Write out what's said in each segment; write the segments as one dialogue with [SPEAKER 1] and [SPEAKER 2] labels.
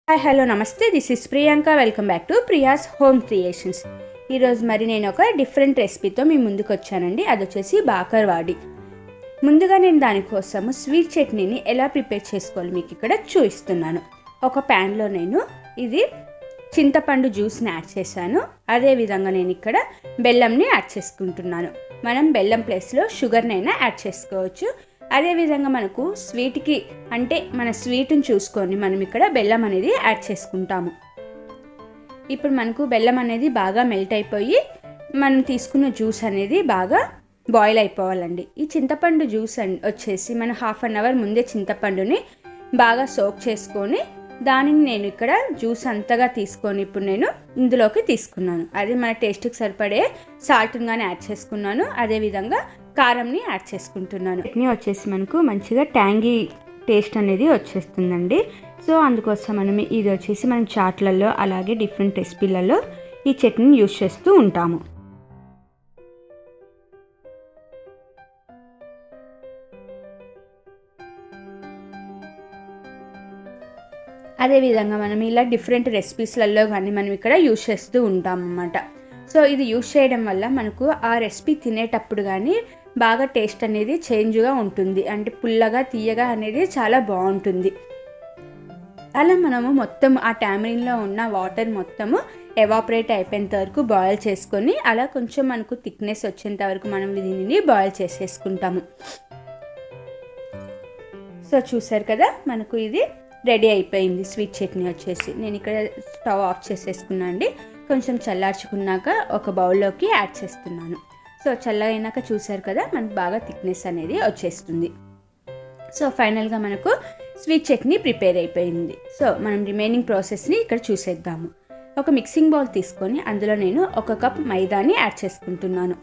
[SPEAKER 1] Hi hello నమస్తే, this is Priyanka. Welcome back to Priya's home creations. ఈరోజు మరి నేను ఒక డిఫరెంట్ రెసిపీతో మీ ముందుకు వచ్చానండి. అది వచ్చేసి బాకర్వాడి. ముందుగా నేను దానికోసము స్వీట్ చట్నీని ఎలా ప్రిపేర్ చేసుకోవాలి మీకు ఇక్కడ చూపిస్తున్నాను. ఒక ప్యాన్లో నేను ఇది చింతపండు జ్యూస్ని యాడ్ చేశాను. అదేవిధంగా నేను ఇక్కడ బెల్లంని యాడ్ చేసుకుంటున్నాను. మనం బెల్లం ప్లేస్లో షుగర్నైనా యాడ్ చేసుకోవచ్చు. అదేవిధంగా మనకు స్వీట్కి అంటే మన స్వీట్ని చూసుకొని మనం ఇక్కడ బెల్లం అనేది యాడ్ చేసుకుంటాము. ఇప్పుడు మనకు బెల్లం అనేది బాగా మెల్ట్ అయిపోయి మనం తీసుకున్న జ్యూస్ అనేది బాగా బాయిల్ అయిపోవాలండి. ఈ చింతపండు జ్యూస్ వచ్చేసి మనం హాఫ్ అన్ అవర్ ముందే చింతపండుని బాగా సోక్ చేసుకొని దానిని నేను ఇక్కడ జ్యూస్ అంతగా తీసుకొని ఇప్పుడు నేను ఇందులోకి తీసుకున్నాను. అది మన టేస్ట్కి సరిపడే సాల్ట్ని కానీ యాడ్ చేసుకున్నాను. అదేవిధంగా కారంని యాడ్ చేసుకుంటున్నాను. చట్నీ వచ్చేసి మనకు మంచిగా ట్యాంగీ టేస్ట్ అనేది వచ్చేస్తుందండి. సో అందుకోసం మనం ఇది వచ్చేసి మనం చాట్లలో అలాగే డిఫరెంట్ రెసిపీలలో ఈ చట్నీని యూజ్ చేస్తూ ఉంటాము. అదేవిధంగా మనం ఇలా డిఫరెంట్ రెసిపీస్లలో కానీ మనం ఇక్కడ యూజ్ చేస్తూ ఉంటాం అన్నమాట. సో ఇది యూజ్ చేయడం వల్ల మనకు ఆ రెసిపీ తినేటప్పుడు కానీ బాగా టేస్ట్ అనేది చేంజ్గా ఉంటుంది. అంటే పుల్లగా తీయగా అనేది చాలా బాగుంటుంది. అలా మనము మొత్తం ఆ టామరిన్లో ఉన్న వాటర్ మొత్తము ఎవాపరేట్ అయిపోయేంత వరకు బాయిల్ చేసుకొని అలా కొంచెం మనకు థిక్నెస్ వచ్చేంత వరకు మనం దీనిని బాయిల్ చేసేసుకుంటాము. సో చూసారు కదా, మనకు ఇది రెడీ అయిపోయింది. స్వీట్ చట్నీ వచ్చేసి నేను ఇక్కడ స్టవ్ ఆఫ్ చేసేసుకున్నాను అండి. కొంచెం చల్లార్చుకున్నాక ఒక బౌల్లోకి యాడ్ చేస్తున్నాను. సో చల్లగైనాక చూసారు కదా, మనకు బాగా థిక్నెస్ అనేది వచ్చేస్తుంది. సో ఫైనల్గా మనకు స్వీట్ చట్నీ ప్రిపేర్ అయిపోయింది. సో మనం రిమైనింగ్ ప్రాసెస్ని ఇక్కడ చూసేద్దాము. ఒక మిక్సింగ్ బౌల్ తీసుకొని అందులో నేను 1 కప్ మైదాని యాడ్ చేసుకుంటున్నాను.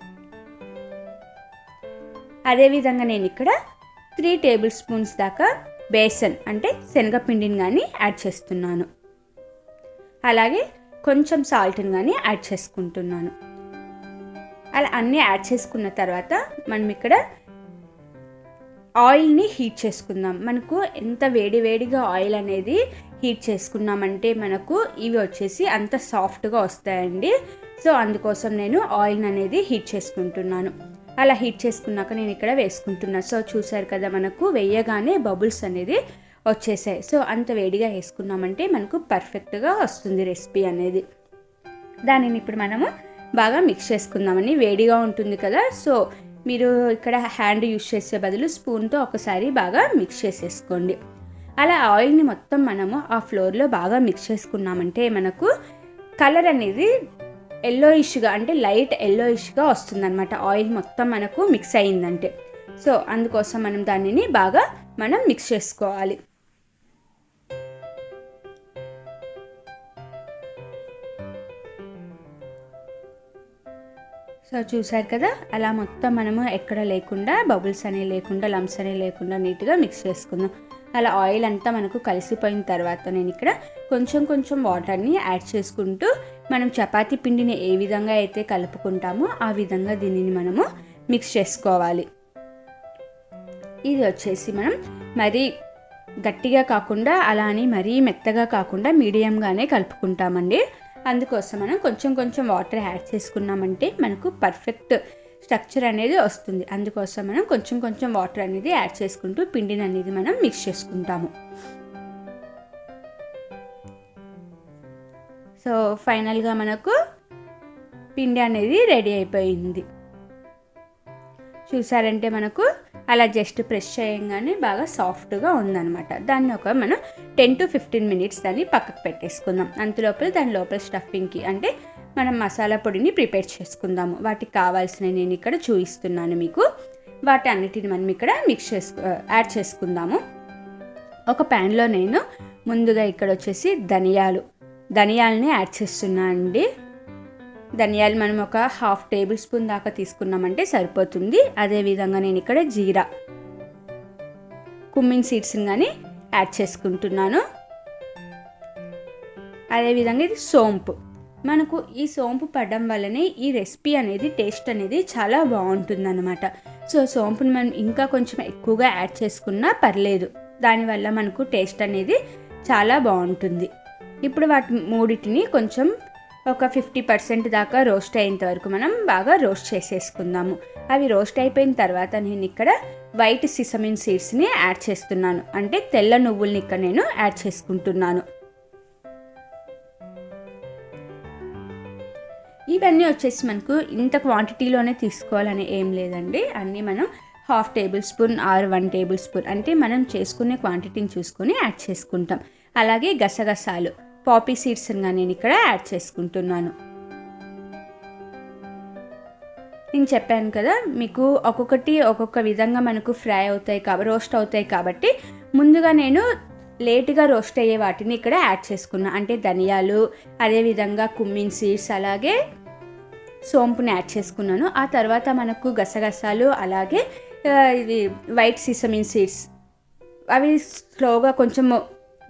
[SPEAKER 1] అదేవిధంగా నేను ఇక్కడ 3 టేబుల్ స్పూన్స్ దాకా బేసన్ అంటే శనగపిండిని కానీ యాడ్ చేస్తున్నాను. అలాగే కొంచెం సాల్ట్ని కానీ యాడ్ చేసుకుంటున్నాను. అలా అన్నీ యాడ్ చేసుకున్న తర్వాత మనం ఇక్కడ ఆయిల్ని హీట్ చేసుకుందాం. మనకు ఎంత వేడిగా ఆయిల్ అనేది హీట్ చేసుకున్నామంటే మనకు ఇవి వచ్చేసి అంత సాఫ్ట్గా వస్తాయండి. సో అందుకోసం నేను ఆయిల్ అనేది హీట్ చేసుకుంటున్నాను. అలా హీట్ చేసుకున్నాక నేను ఇక్కడ వేసుకుంటున్నాను. సో చూసారు కదా, మనకు వేయగానే బబుల్స్ అనేది వచ్చేసాయి. సో అంత వేడిగా వేసుకున్నామంటే మనకు పర్ఫెక్ట్గా వస్తుంది రెసిపీ అనేది. దానిని ఇప్పుడు మనము బాగా మిక్స్ చేసుకుందామని. వేడిగా ఉంటుంది కదా, సో మీరు ఇక్కడ హ్యాండ్ యూజ్ చేసే బదులు స్పూన్తో ఒకసారి బాగా మిక్స్ చేసేసుకోండి. అలా ఆయిల్ని మొత్తం మనము ఆ ఫ్లోర్లో బాగా మిక్స్ చేసుకున్నామంటే మనకు కలర్ అనేది ఎల్లోయిష్గా అంటే లైట్ ఎల్లోయిష్గా వస్తుందన్నమాట. ఆయిల్ మొత్తం మనకు మిక్స్ అయిందంటే. సో అందుకోసం మనం దానిని బాగా మిక్స్ చేసుకోవాలి. సో చూసారు కదా, అలా మొత్తం మనము ఎక్కడ లేకుండా బబుల్స్ అనేవి లేకుండా లంప్స్ అనేవి లేకుండా నీట్గా మిక్స్ చేసుకుందాం. అలా ఆయిల్ అంతా మనకు కలిసిపోయిన తర్వాత నేను ఇక్కడ కొంచెం వాటర్ని యాడ్ చేసుకుంటూ మనం చపాతీ పిండిని ఏ విధంగా అయితే కలుపుకుంటామో ఆ విధంగా దీనిని మనము మిక్స్ చేసుకోవాలి. ఇది వచ్చేసి మనం మరీ గట్టిగా కాకుండా అలా అని మరీ మెత్తగా కాకుండా మీడియంగానే కలుపుకుంటామండి. అందుకోసం మనం కొంచెం వాటర్ యాడ్ చేసుకున్నామంటే మనకు పర్ఫెక్ట్ స్ట్రక్చర్ అనేది వస్తుంది. అందుకోసం మనం కొంచెం వాటర్ అనేది యాడ్ చేసుకుంటూ పిండిని అనేది మనం మిక్స్ చేసుకుంటాము. సో ఫైనల్గా మనకు పిండి అనేది రెడీ అయిపోయింది. చూసారంటే మనకు అలా జస్ట్ ప్రెస్ చేయగానే బాగా సాఫ్ట్గా ఉందన్నమాట. దాన్ని మనం 10 to 15 మినిట్స్ దాన్ని పక్కకు పెట్టేసుకుందాం. అంతలోపల దాని లోపల స్టఫింగ్కి అంటే మనం మసాలా పొడిని ప్రిపేర్ చేసుకుందాము. వాటికి కావాల్సిన నేను ఇక్కడ చూపిస్తున్నాను మీకు. వాటి అన్నిటిని మనం ఇక్కడ యాడ్ చేసుకుందాము. ఒక ప్యాన్లో నేను ముందుగా ఇక్కడ వచ్చేసి ధనియాలని యాడ్ చేస్తున్నాను అండి. ధనియాలు మనం ఒక 1/2 టేబుల్ స్పూన్ దాకా తీసుకున్నామంటే సరిపోతుంది. అదేవిధంగా నేను ఇక్కడ జీరా, కుమ్మిన్ సీడ్స్ని కానీ యాడ్ చేసుకుంటున్నాను. అదేవిధంగా ఇది సోంపు. మనకు ఈ సోంపు పడడం వల్లనే ఈ రెసిపీ అనేది టేస్ట్ అనేది చాలా బాగుంటుంది అన్నమాట. సో సోంపుని మనం ఇంకా కొంచెం ఎక్కువగా యాడ్ చేసుకున్నా పర్లేదు. దానివల్ల మనకు టేస్ట్ అనేది చాలా బాగుంటుంది. ఇప్పుడు వాటి మూడింటిని కొంచెం ఒక 50% దాకా రోస్ట్ అయ్యేంత వరకు మనం బాగా రోస్ట్ చేసేసుకుందాము. అవి రోస్ట్ అయిపోయిన తర్వాత నేను ఇక్కడ వైట్ సెసమే సీడ్స్ని యాడ్ చేస్తున్నాను, అంటే తెల్ల నువ్వుల్ని ఇక్కడ నేను యాడ్ చేసుకుంటున్నాను. ఇవన్నీ వచ్చేసి మనకు ఇంత క్వాంటిటీలోనే తీసుకోవాలని ఏం లేదండి. అన్నీ మనం 1/2 table spoon or 1 table spoon అంటే మనం చేసుకునే క్వాంటిటీని చూసుకొని యాడ్ చేసుకుంటాం. అలాగే గసగసాలు పాపీ సీడ్స్ నేను ఇక్కడ యాడ్ చేసుకుంటున్నాను. నేను చెప్పాను కదా మీకు ఒక్కొక్కటి ఒక్కొక్క విధంగా మనకు ఫ్రై అవుతాయి రోస్ట్ అవుతాయి కాబట్టి ముందుగా నేను లేటుగా రోస్ట్ అయ్యే వాటిని ఇక్కడ యాడ్ చేసుకున్నా, అంటే ధనియాలు, అదేవిధంగా కుమ్మిన్ సీడ్స్, అలాగే సోంపుని యాడ్ చేసుకున్నాను. ఆ తర్వాత మనకు గసగసాలు, అలాగే ఇది వైట్ సెసమే సీడ్స్ అవి స్లోగా కొంచెం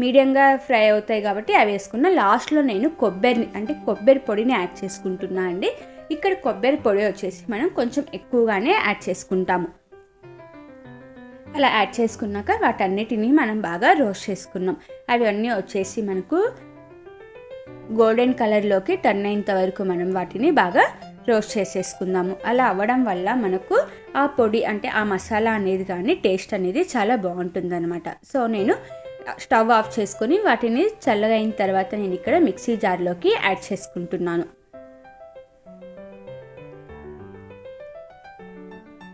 [SPEAKER 1] మీడియంగా ఫ్రై అవుతాయి కాబట్టి అవి వేసుకున్న. లాస్ట్లో నేను కొబ్బరి పొడిని యాడ్ చేసుకుంటున్నా అండి. ఇక్కడ కొబ్బరి పొడి వచ్చేసి మనం కొంచెం ఎక్కువగానే యాడ్ చేసుకుంటాము. అలా యాడ్ చేసుకున్నాక వాటన్నిటిని మనం బాగా రోస్ట్ చేసుకున్నాం. అవి అన్నీ వచ్చేసి మనకు గోల్డెన్ కలర్లోకి టర్న్ అయ్యేంత వరకు మనం వాటిని బాగా రోస్ట్ చేసేసుకుందాము. అలా అవ్వడం వల్ల మనకు ఆ పొడి అంటే ఆ మసాలా అనేది కానీ టేస్ట్ అనేది చాలా బాగుంటుంది అనమాట. సో నేను స్టవ్ ఆఫ్ చేసుకొని వాటిని చల్లగా అయిన తర్వాత నేను ఇక్కడ మిక్సీ జార్లోకి యాడ్ చేసుకుంటున్నాను.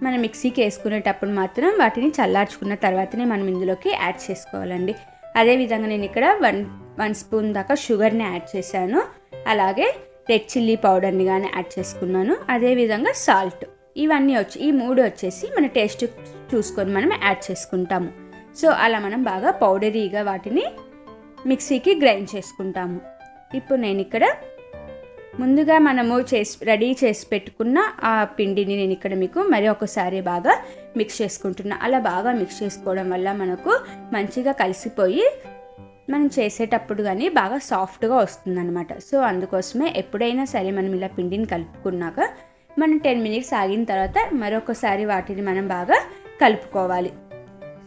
[SPEAKER 1] మనం మిక్సీకి వేసుకునేటప్పుడు మాత్రం వాటిని చల్లార్చుకున్న తర్వాతనే మనం ఇందులోకి యాడ్ చేసుకోవాలండి. అదేవిధంగా నేను ఇక్కడ 1 స్పూన్ దాకా షుగర్ని యాడ్ చేశాను. అలాగే రెడ్ చిల్లీ పౌడర్ని కానీ యాడ్ చేసుకున్నాను. అదేవిధంగా సాల్ట్, ఇవన్నీ ఈ 3 వచ్చేసి మన టేస్ట్ చూసుకొని మనం యాడ్ చేసుకుంటాము. సో అలా మనం బాగా పౌడరీగా వాటిని మిక్సీకి గ్రైండ్ చేసుకుంటాము. ఇప్పుడు నేను ఇక్కడ ముందుగా మనము రెడీ చేసి పెట్టుకున్న ఆ పిండిని నేను ఇక్కడ మీకు మరి ఒకసారి బాగా మిక్స్ చేసుకుంటున్నా. అలా బాగా మిక్స్ చేసుకోవడం వల్ల మనకు మంచిగా కలిసిపోయి మనం చేసేటప్పుడు కానీ బాగా సాఫ్ట్గా వస్తుందన్నమాట. సో అందుకోసమే ఎప్పుడైనా సరే మనం ఇలా పిండిని కలుపుకున్నాక మనం 10 మినిట్స్ ఆగిన తర్వాత మరొకసారి వాటిని మనం బాగా కలుపుకోవాలి.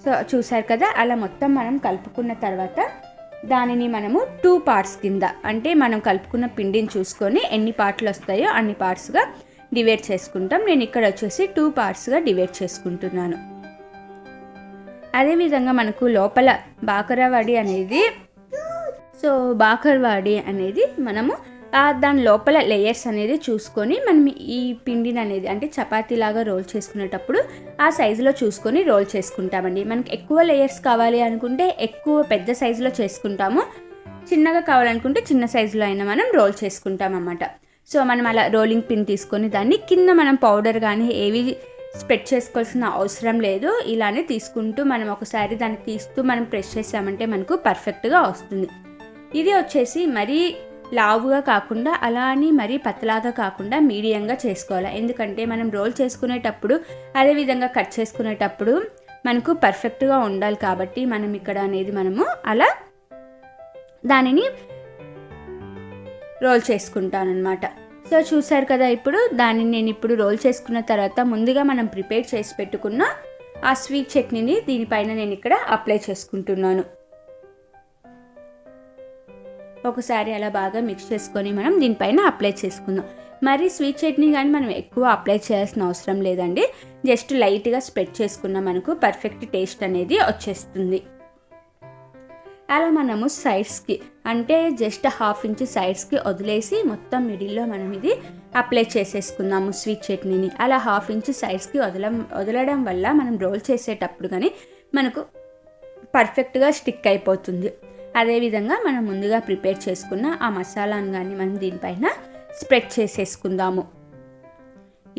[SPEAKER 1] సో చూసారు కదా, అలా మొత్తం మనం కలుపుకున్న తర్వాత దానిని మనము 2 పార్ట్స్ కింద, అంటే మనం కలుపుకున్న పిండిని చూసుకొని ఎన్ని పార్ట్లు వస్తాయో అన్ని పార్ట్స్గా డివైడ్ చేసుకుంటాం. నేను ఇక్కడ వచ్చేసి 2 పార్ట్స్గా డివైడ్ చేసుకుంటున్నాను. అదేవిధంగా మనకు లోపల బాకరవాడి అనేది మనము దాని లోపల లేయర్స్ అనేది చూసుకొని మనం ఈ పిండిని అనేది అంటే చపాతీ లాగా రోల్ చేసుకునేటప్పుడు ఆ సైజులో చూసుకొని రోల్ చేసుకుంటామండి. మనకి ఎక్కువ లేయర్స్ కావాలి అనుకుంటే ఎక్కువ పెద్ద సైజులో చేసుకుంటాము, చిన్నగా కావాలనుకుంటే చిన్న సైజులో అయినా మనం రోల్ చేసుకుంటాం అన్నమాట. సో మనం అలా రోలింగ్ పిన్ తీసుకొని దాన్ని కింద మనం పౌడర్ కానీ ఏవి స్ప్రెడ్ చేసుకోవాల్సిన అవసరం లేదు. ఇలానే తీసుకుంటూ మనం ఒకసారి దాన్ని తీస్తూ మనం ప్రెస్ చేసామంటే మనకు పర్ఫెక్ట్గా వస్తుంది. ఇది వచ్చేసి మరీ లావుగా కాకుండా అలా అని మరీ పతలాగా కాకుండా మీడియంగా చేసుకోవాలి. ఎందుకంటే మనం రోల్ చేసుకునేటప్పుడు అదేవిధంగా కట్ చేసుకునేటప్పుడు మనకు పర్ఫెక్ట్గా ఉండాలి కాబట్టి మనం ఇక్కడ అనేది మనము అలా దానిని రోల్ చేసుకుంటానన్నమాట. సో చూసారు కదా, ఇప్పుడు దానిని నేను ఇప్పుడు రోల్ చేసుకున్న తర్వాత ముందుగా మనం ప్రిపేర్ చేసి పెట్టుకున్న ఆ స్వీట్ చట్నీని దీనిపైన నేను ఇక్కడ అప్లై చేసుకుంటున్నాను. ఒకసారి అలా బాగా మిక్స్ చేసుకొని మనం దీనిపైన అప్లై చేసుకుందాం. మరి స్వీట్ చట్నీ కానీ మనం ఎక్కువ అప్లై చేయాల్సిన అవసరం లేదండి. జస్ట్ లైట్గా స్ప్రెడ్ చేసుకున్న మనకు పర్ఫెక్ట్ టేస్ట్ అనేది వచ్చేస్తుంది. అలా మనము సైడ్స్కి అంటే జస్ట్ 1/2 ఇంచ్ సైడ్స్కి వదిలేసి మొత్తం మిడిల్లో మనం ఇది అప్లై చేసేసుకుందాము స్వీట్ చట్నీని. అలా 1/2 ఇంచ్ సైడ్స్కి వదలడం వల్ల మనం రోల్ చేసేటప్పుడు కానీ మనకు పర్ఫెక్ట్గా స్టిక్ అయిపోతుంది. అదేవిధంగా మనం ముందుగా ప్రిపేర్ చేసుకున్న ఆ మసాలాను కానీ మనం దీనిపైన స్ప్రెడ్ చేసేసుకుందాము.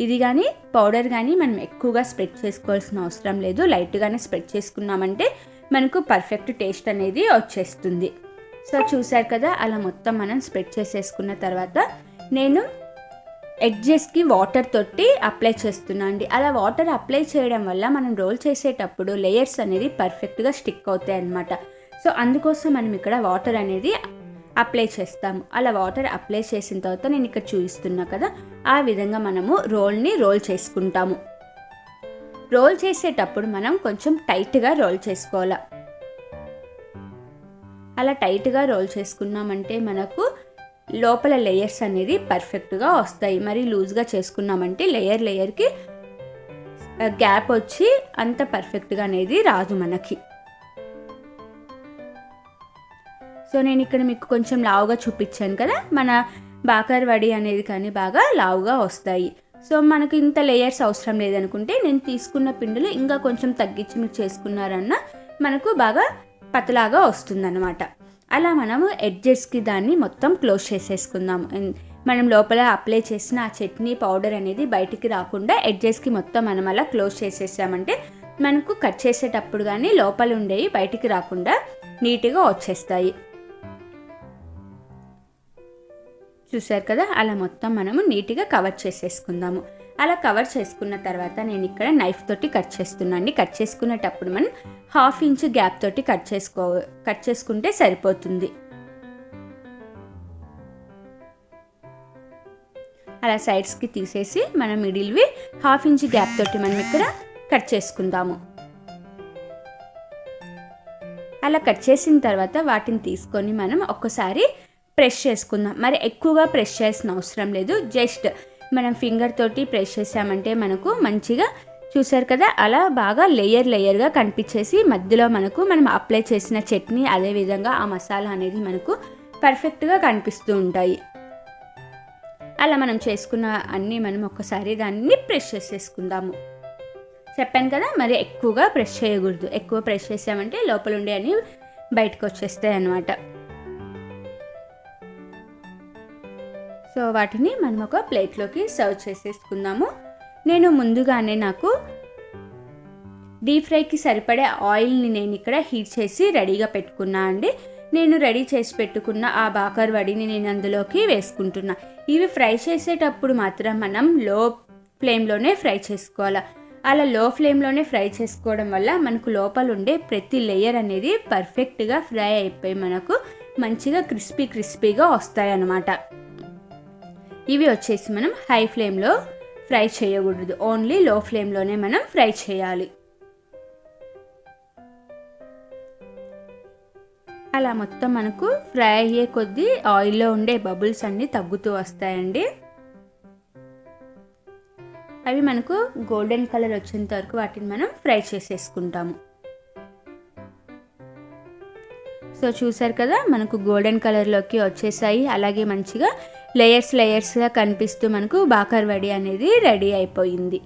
[SPEAKER 1] ఇది కానీ పౌడర్ కానీ మనం ఎక్కువగా స్ప్రెడ్ చేసుకోవాల్సిన అవసరం లేదు. లైట్గానే స్ప్రెడ్ చేసుకున్నామంటే మనకు పర్ఫెక్ట్ టేస్ట్ అనేది వచ్చేస్తుంది. సో చూసారు కదా, అలా మొత్తం మనం స్ప్రెడ్ చేసేసుకున్న తర్వాత నేను ఎడ్జెస్కి వాటర్ తోటి అప్లై చేస్తున్నా అండి. అలా వాటర్ అప్లై చేయడం వల్ల మనం రోల్ చేసేటప్పుడు లేయర్స్ అనేది పర్ఫెక్ట్గా స్టిక్ అవుతాయి అన్నమాట. సో అందుకోసం మనం ఇక్కడ వాటర్ అనేది అప్లై చేస్తాము. అలా వాటర్ అప్లై చేసిన తర్వాత నేను ఇక్కడ చూపిస్తున్నా కదా, ఆ విధంగా మనము రోల్ చేసుకుంటాము. రోల్ చేసేటప్పుడు మనం కొంచెం టైట్గా రోల్ చేసుకోవాలి. అలా టైట్గా రోల్ చేసుకున్నామంటే మనకు లోపల లేయర్స్ అనేది పర్ఫెక్ట్గా వస్తాయి. మరి లూజ్గా చేసుకున్నామంటే లేయర్కి గ్యాప్ వచ్చి అంత పర్ఫెక్ట్గా అనేది రాదు మనకి. సో నేను ఇక్కడ మీకు కొంచెం లావుగా చూపించాను కదా, మన బాకర్వడి అనేది కానీ బాగా లావుగా వస్తాయి. సో మనకు ఇంత లేయర్స్ అవసరం లేదనుకుంటే నేను తీసుకున్న పిండిలో ఇంకా కొంచెం తగ్గించి మీరు చేసుకున్నారన్న మనకు బాగా పతలాగా వస్తుందన్నమాట. అలా మనము ఎడ్జెస్కి దాన్ని మొత్తం క్లోజ్ చేసేసుకుందాము. మనం లోపల అప్లై చేసిన ఆ చట్నీ పౌడర్ అనేది బయటికి రాకుండా ఎడ్జెస్కి మొత్తం మనం అలా క్లోజ్ చేసేసామంటే మనకు కట్ చేసేటప్పుడు కానీ లోపల ఉండేవి బయటికి రాకుండా నీట్గా వచ్చేస్తాయి. చూసారు కదా, అలా మొత్తం మనము నీట్గా కవర్ చేసేసుకుందాము. అలా కవర్ చేసుకున్న తర్వాత నేను ఇక్కడ నైఫ్ తోటి కట్ చేస్తున్నాను. కట్ చేసుకునేటప్పుడు మనం 1/2 ఇంచ్ గ్యాప్ తోటి కట్ చేసుకుంటే సరిపోతుంది. అలా సైడ్స్కి తీసేసి మనం మిడిల్వి 1/2 ఇంచ్ గ్యాప్ తోటి మనం ఇక్కడ కట్ చేసుకుందాము. అలా కట్ చేసిన తర్వాత వాటిని తీసుకొని మనం ఒక్కసారి ప్రెస్ చేసుకుందాం. మరి ఎక్కువగా ప్రెస్ చేయాల్సిన అవసరం లేదు, జస్ట్ మనం ఫింగర్ తోటి ప్రెస్ చేసామంటే మనకు మంచిగా చూసారు కదా అలా బాగా లేయర్గా కనిపించేసి మధ్యలో మనం అప్లై చేసిన చట్నీ అదేవిధంగా ఆ మసాలా అనేది మనకు పర్ఫెక్ట్గా కనిపిస్తూ ఉంటాయి. అలా మనం చేసుకున్న అన్నీ మనం ఒక్కసారి దాన్ని ప్రెస్ చేసేసుకుందాము. చెప్పాను కదా, మరి ఎక్కువగా ప్రెస్ చేయకూడదు. ఎక్కువ ప్రెస్ చేసామంటే లోపల ఉండే అన్నీ బయటకు వచ్చేస్తాయి అన్నమాట. సో వాటిని మనం ఒక ప్లేట్లోకి సర్వ్ చేసేసుకుందాము. నేను ముందుగానే నాకు డీప్ ఫ్రైకి సరిపడే ఆయిల్ని నేను ఇక్కడ హీట్ చేసి రెడీగా పెట్టుకున్నా అండి. నేను రెడీ చేసి పెట్టుకున్న ఆ బాకర్వడిని నేను అందులోకి వేసుకుంటున్నా. ఇవి ఫ్రై చేసేటప్పుడు మాత్రం మనం లో ఫ్లేమ్లోనే ఫ్రై చేసుకోవాలి. అలా లో ఫ్లేమ్లోనే ఫ్రై చేసుకోవడం వల్ల మనకు లోపల ఉండే ప్రతి లేయర్ అనేది పర్ఫెక్ట్గా ఫ్రై అయిపోయి మనకు మంచిగా క్రిస్పీగా వస్తాయి అన్నమాట. ఇవి వచ్చేసి మనం హై ఫ్లేమ్లో ఫ్రై చేయకూడదు, ఓన్లీ లో ఫ్లేమ్లోనే మనం ఫ్రై చేయాలి. అలా మొత్తం మనకు ఫ్రై అయ్యే కొద్దీ ఆయిల్లో ఉండే బబుల్స్ అన్నీ తగ్గుతూ వస్తాయండి. అవి మనకు గోల్డెన్ కలర్ వచ్చేంత వరకు వాటిని మనం ఫ్రై చేసేసుకుంటాము. సో చూసారు కదా, మనకు గోల్డెన్ కలర్లోకి వచ్చేసాయి. అలాగే మంచిగా లేయర్స్గా కనిపిస్తూ మనకు బాకర్వడి అనేది రెడీ అయిపోయింది.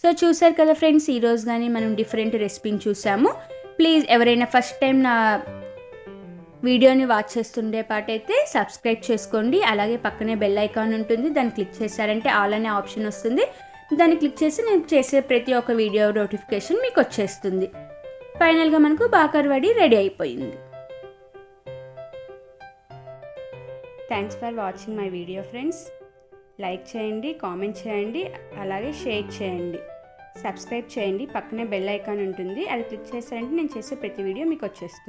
[SPEAKER 1] సో చూసారు కదా ఫ్రెండ్స్, ఈరోజు కానీ మనం డిఫరెంట్ రెసిపీని చూసాము. ప్లీజ్ ఎవరైనా ఫస్ట్ టైం నా వీడియోని వాచ్ చేస్తుండే పాటైతే సబ్స్క్రైబ్ చేసుకోండి. అలాగే పక్కనే బెల్ ఐకాన్ ఉంటుంది, దాన్ని క్లిక్ చేశారంటే ఆల్ అనే ఆప్షన్ వస్తుంది. దాన్ని క్లిక్ చేసి నేను చేసే ప్రతి ఒక్క వీడియో నోటిఫికేషన్ మీకు వచ్చేస్తుంది. ఫైనల్గా మనకు బాకర్వడి రెడీ అయిపోయింది. Thanks for watching my video friends. Like చేయండి, కామెంట్ చేయండి, అలాగే షేర్ చేయండి, సబ్స్క్రైబ్ చేయండి. పక్కనే బెల్ ఐకాన్ ఉంటుంది, అది క్లిక్ చేశారంటే నేను చేసే ప్రతి వీడియో మీకు వచ్చేస్తుంది.